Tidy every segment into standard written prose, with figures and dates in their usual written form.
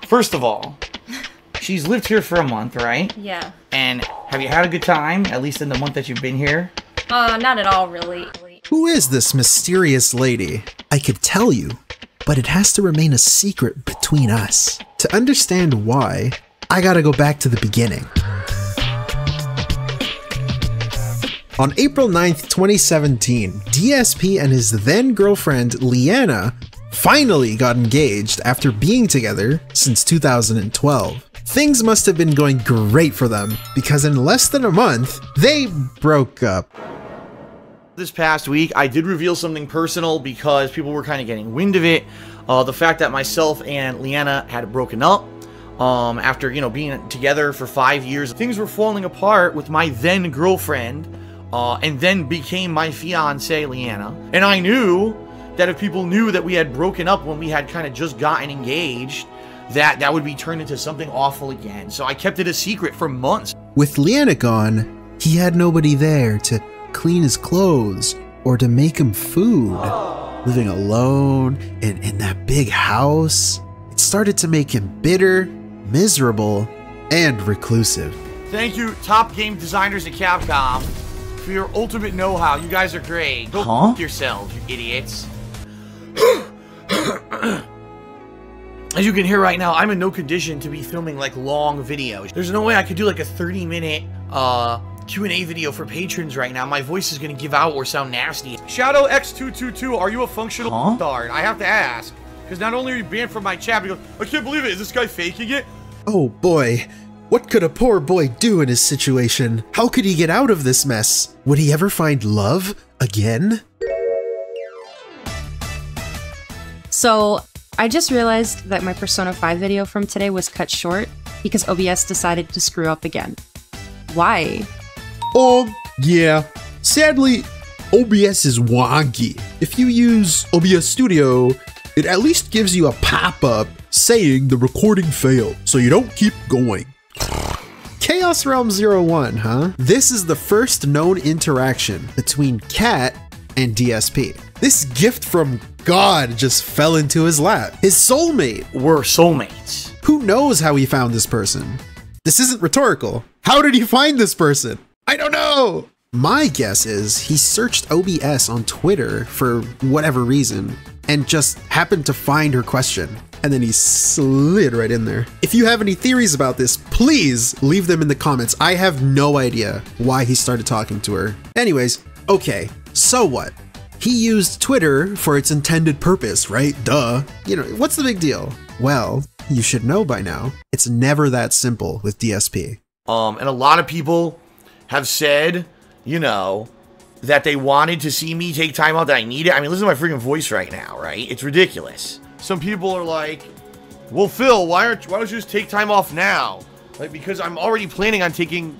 First of all, she's lived here for a month, right? Yeah. And have you had a good time, at least in the month that you've been here? Not at all, really. Who is this mysterious lady? I could tell you, but it has to remain a secret between us. To understand why, I gotta go back to the beginning. On April 9th, 2017, DSP and his then-girlfriend, Leanna, finally got engaged after being together since 2012. Things must have been going great for them, because in less than a month, they broke up. This past week, I did reveal something personal because people were kind of getting wind of it. The fact that myself and Leanna had broken up after, being together for 5 years. Things were falling apart with my then girlfriend and then became my fiance, Leanna. And I knew that if people knew that we had broken up when we had kind of just gotten engaged, that would be turned into something awful again. So I kept it a secret for months. With Leanna gone, he had nobody there to clean his clothes or to make him food. Living alone in that big house, it started to make him bitter, miserable, and reclusive. Thank you, top game designers at Capcom, for your ultimate know-how. You guys are great. Go f*** yourselves, you idiots. As you can hear right now, I'm in no condition to be filming like long videos. There's no way I could do like a 30-minute Q&A video for patrons right now. My voice is gonna give out or sound nasty. Shadow X222, are you a functional star? I have to ask, because not only are you banned from my chat, but you go, I can't believe it. Is this guy faking it? Oh boy, what could a poor boy do in his situation? How could he get out of this mess? Would he ever find love again? So, I just realized that my Persona 5 video from today was cut short because OBS decided to screw up again. Why? Yeah. Sadly, OBS is wonky. If you use OBS Studio, it at least gives you a pop-up saying the recording failed, so you don't keep going. Chaos Realm 01, huh? This is the first known interaction between Cat and DSP. This gift from God just fell into his lap. His soulmate. We're soulmates. Who knows how he found this person? This isn't rhetorical. How did he find this person? I don't know. My guess is he searched OBS on Twitter for whatever reason and just happened to find her question. And then he slid right in there. If you have any theories about this, please leave them in the comments. I have no idea why he started talking to her. Anyways, okay, so what? He used Twitter for its intended purpose, right? Duh. What's the big deal? Well, you should know by now, it's never that simple with DSP. And a lot of people have said, that they wanted to see me take time out, that I need it. I mean, listen to my freaking voice right now, right? It's ridiculous. Some people are like, well, Phil, why don't you just take time off now? Like, because I'm already planning on taking,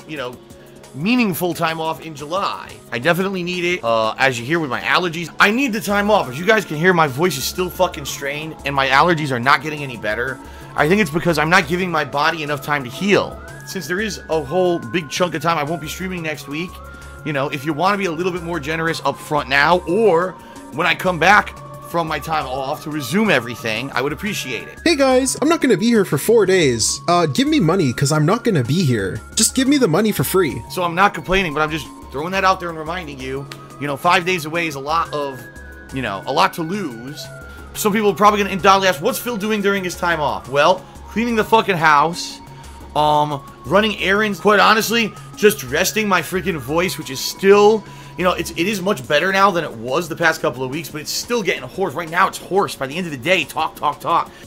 meaningful time off in July. I definitely need it, as you hear with my allergies. I need the time off. As you guys can hear, my voice is still fucking strained, and my allergies are not getting any better. I think it's because I'm not giving my body enough time to heal. Since there is a whole big chunk of time I won't be streaming next week, if you want to be a little bit more generous up front now, or when I come back from my time off to resume everything, I would appreciate it. Hey guys, I'm not gonna be here for 4 days. Give me money, because I'm not gonna be here. Just give me the money for free. So I'm not complaining, but I'm just throwing that out there and reminding you, 5 days away is a lot of, a lot to lose. Some people are probably gonna undoubtedly ask, what's Phil doing during his time off? Well, cleaning the fucking house, running errands, quite honestly, just resting my freaking voice, which is still, it is much better now than it was the past couple of weeks, but it's still getting hoarse. Right now, it's hoarse. By the end of the day, talk.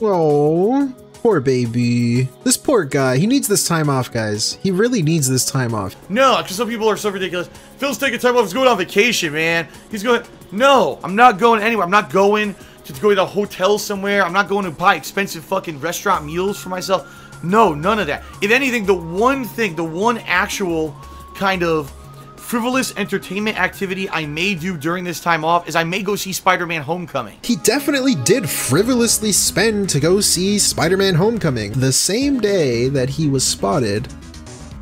Oh, poor baby. This poor guy, he needs this time off, guys. He really needs this time off. No, because some people are so ridiculous. Phil's taking time off. He's going on vacation, man. He's going, no, I'm not going anywhere. I'm not going to go to a hotel somewhere. I'm not going to buy expensive fucking restaurant meals for myself. No, none of that. If anything, the one actual kind of frivolous entertainment activity I may do during this time off is I may go see Spider-Man Homecoming. He definitely did frivolously spend to go see Spider-Man Homecoming the same day that he was spotted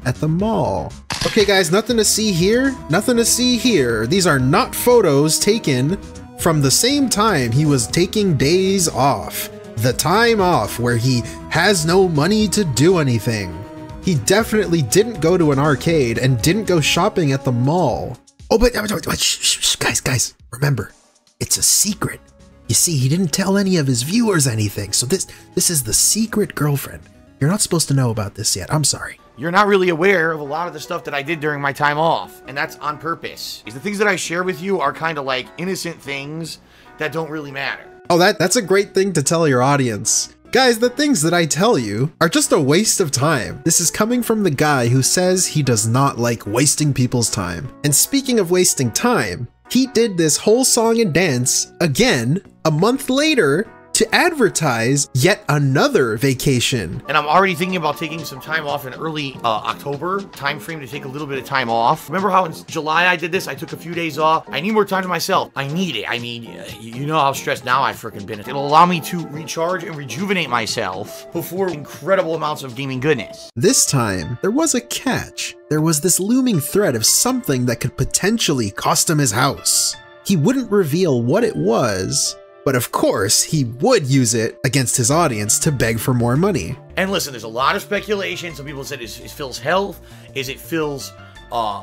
at the mall. Okay guys, nothing to see here, nothing to see here. These are not photos taken from the same time he was taking days off. the time off where he has no money to do anything. He definitely didn't go to an arcade and didn't go shopping at the mall. Oh, but guys, remember, it's a secret. You see, he didn't tell any of his viewers anything, so this is the secret girlfriend. You're not supposed to know about this yet. I'm sorry. You're not really aware of a lot of the stuff that I did during my time off, and that's on purpose. The things that I share with you are kind of like innocent things that don't really matter. Oh, that's a great thing to tell your audience. Guys, the things that I tell you are just a waste of time. This is coming from the guy who says he does not like wasting people's time. And speaking of wasting time, he did this whole song and dance again a month later to advertise yet another vacation. And I'm already thinking about taking some time off in early October time frame to take a little bit of time off. Remember how in July I did this? I took a few days off. I need more time to myself. I need it. I mean, you know how stressed now I've freaking been. It'll allow me to recharge and rejuvenate myself before incredible amounts of gaming goodness. This time, there was a catch. There was this looming threat of something that could potentially cost him his house. He wouldn't reveal what it was, but of course, he would use it against his audience to beg for more money. And listen, there's a lot of speculation. Some people said, is Phil's health? Is it Phil's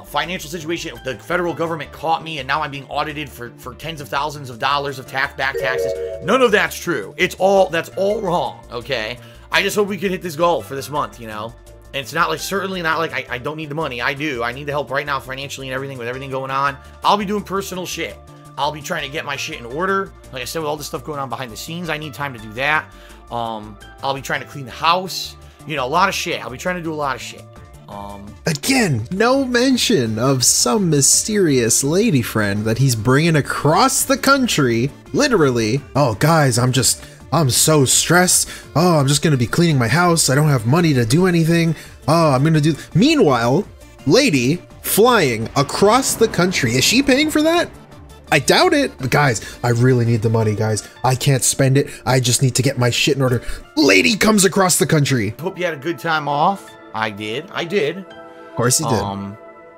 financial situation? The federal government caught me and now I'm being audited for tens of thousands of dollars of back taxes. None of that's true. That's all wrong, okay? I just hope we can hit this goal for this month, you know? And it's not like, certainly not like I don't need the money. I do. I need the help right now financially and everything with everything going on. I'll be doing personal shit. I'll be trying to get my shit in order. Like I said, with all this stuff going on behind the scenes, I need time to do that. I'll be trying to clean the house. You know, a lot of shit. I'll be trying to do a lot of shit. Again, no mention of some mysterious lady friend that he's bringing across the country. Literally. Oh, guys, I'm so stressed. Oh, I'm just going to be cleaning my house. I don't have money to do anything. Oh, I'm going to do... Meanwhile, lady flying across the country. Is she paying for that? I doubt it. But guys, I really need the money, guys. I can't spend it. I just need to get my shit in order. Lady comes across the country. Hope you had a good time off. I did. Of course he did.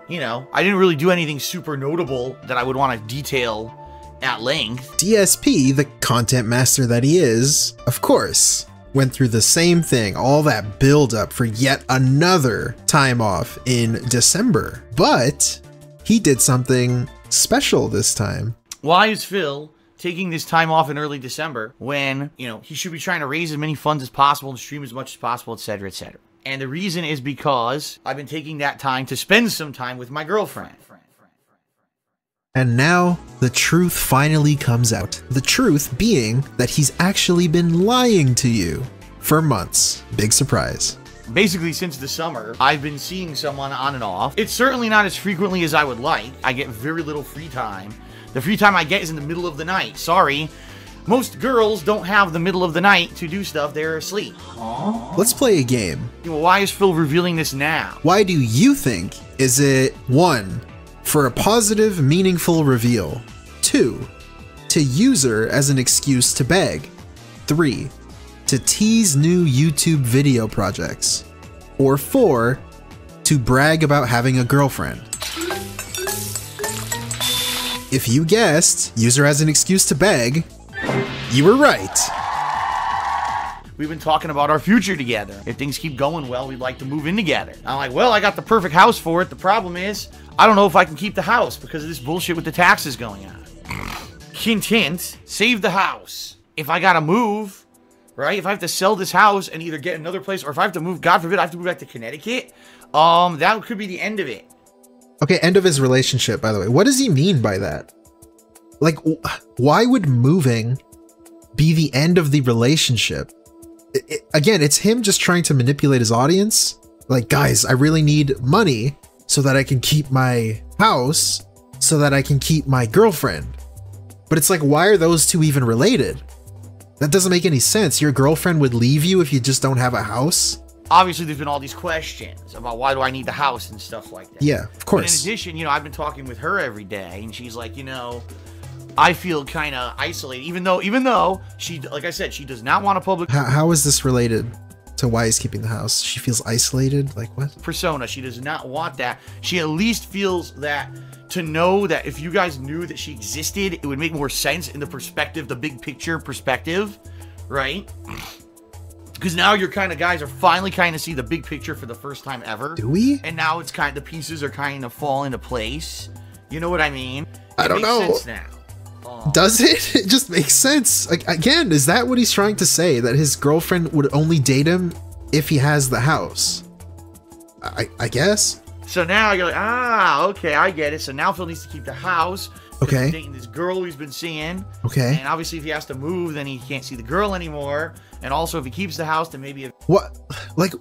You know, I didn't really do anything super notable that I would want to detail at length. DSP, the content master that he is, of course, went through the same thing, all that build up for yet another time off in December. But he did something special this time. Why is Phil taking this time off in early December when, you know, he should be trying to raise as many funds as possible and stream as much as possible, etc., etc.? And the reason is because I've been taking that time to spend some time with my girlfriend. And now, the truth finally comes out. The truth being that he's actually been lying to you for months. Big surprise. Basically, since the summer, I've been seeing someone on and off. It's certainly not as frequently as I would like. I get very little free time. The free time I get is in the middle of the night. Sorry. Most girls don't have the middle of the night to do stuff. They're asleep. Let's play a game. Why is Phil revealing this now? Why do you think? Is it 1, for a positive, meaningful reveal? 2, to use her as an excuse to beg? 3, to tease new YouTube video projects? Or 4, to brag about having a girlfriend? If you guessed, use her as an excuse to beg, you were right. We've been talking about our future together. If things keep going well, we'd like to move in together. I'm like, well, I got the perfect house for it. The problem is, I don't know if I can keep the house because of this bullshit with the taxes going on. Hint, hint, save the house. If I gotta move, right? If I have to sell this house and either get another place, or if I have to move, God forbid, I have to move back to Connecticut, that could be the end of it. Okay, end of his relationship, by the way. What does he mean by that? Like, why would moving be the end of the relationship? Again, it's him just trying to manipulate his audience. Like, guys, I really need money so that I can keep my house, so that I can keep my girlfriend. But it's like, why are those two even related? That doesn't make any sense. Your girlfriend would leave you if you just don't have a house? Obviously, there's been all these questions about why do I need the house and stuff like that. Yeah, of course. But in addition, you know, I've been talking with her every day, and she's like, you know, I feel kind of isolated, even though she, like I said, she does not want a public... How is this related to why he's keeping the house? She feels isolated? Like what? Persona. She does not want that. She at least feels that to know that if you guys knew that she existed, it would make more sense in the perspective, the big picture perspective, right? Because now your kind of guys are finally kind of see the big picture for the first time ever. Do we? And now it's kind of, the pieces are kind of fall into place. You know what I mean? I don't know. Makes sense now. Does it? It just makes sense. Like, again, is that what he's trying to say? That his girlfriend would only date him if he has the house? I guess. So now you're like, okay, I get it. So now Phil needs to keep the house. Okay. He's dating this girl he's been seeing. Okay. And obviously, if he has to move, then he can't see the girl anymore. And also, if he keeps the house, then maybe... What? Like,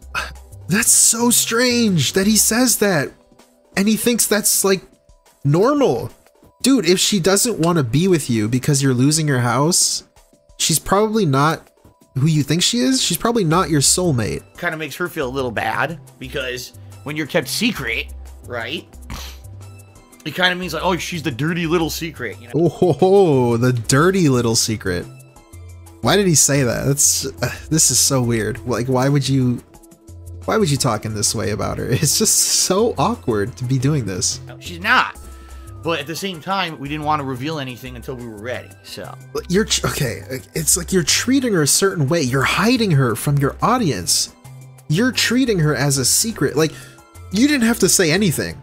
that's so strange that he says that. And he thinks that's, like, normal. Dude, if she doesn't want to be with you because you're losing your house, she's probably not who you think she is. She's probably not your soulmate. Kind of makes her feel a little bad, because when you're kept secret, right? It kind of means like, oh, she's the dirty little secret, you know? Oh, the dirty little secret. Why did he say that? That's this is so weird. Like, why would you talk in this way about her? It's just so awkward to be doing this. No, she's not. But at the same time, we didn't want to reveal anything until we were ready, so. You're okay. It's like you're treating her a certain way. You're hiding her from your audience. You're treating her as a secret. Like, you didn't have to say anything.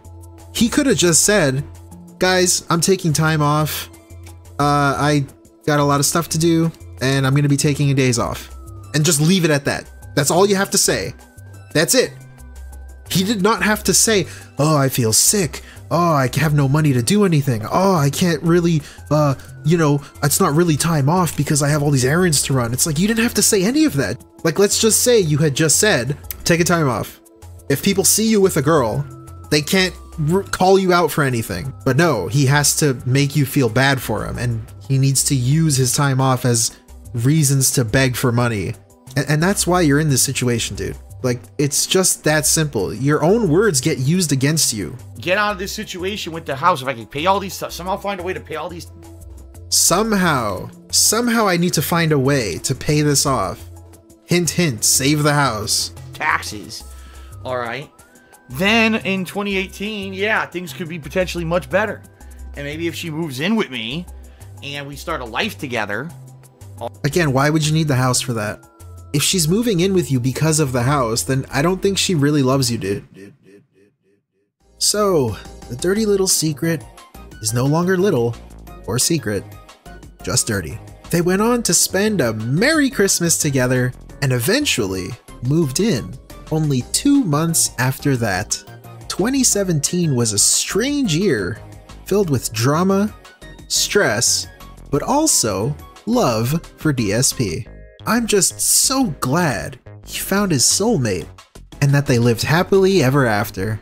He could have just said, guys, I'm taking time off. I got a lot of stuff to do, and I'm going to be taking days off. And just leave it at that. That's all you have to say. That's it. He did not have to say, oh, I feel sick. Oh, I have no money to do anything. Oh, I can't really, you know, it's not really time off because I have all these errands to run. It's like, you didn't have to say any of that. Like, let's just say you had just said, take a time off. If people see you with a girl, they can't call you out for anything. But no, he has to make you feel bad for him, and he needs to use his time off as reasons to beg for money. And that's why you're in this situation, dude. Like, it's just that simple. Your own words get used against you. Get out of this situation with the house. If I can pay all these stuff, somehow find a way to pay all these... Somehow I need to find a way to pay this off. Hint, hint, save the house. Taxes. All right. Then in 2018, yeah, things could be potentially much better. And maybe if she moves in with me and we start a life together... Again, why would you need the house for that? If she's moving in with you because of the house, then I don't think she really loves you, dude. So, the dirty little secret is no longer little or secret, just dirty. They went on to spend a Merry Christmas together and eventually moved in only 2 months after that. 2017 was a strange year filled with drama, stress, but also love for DSP. I'm just so glad he found his soulmate and that they lived happily ever after.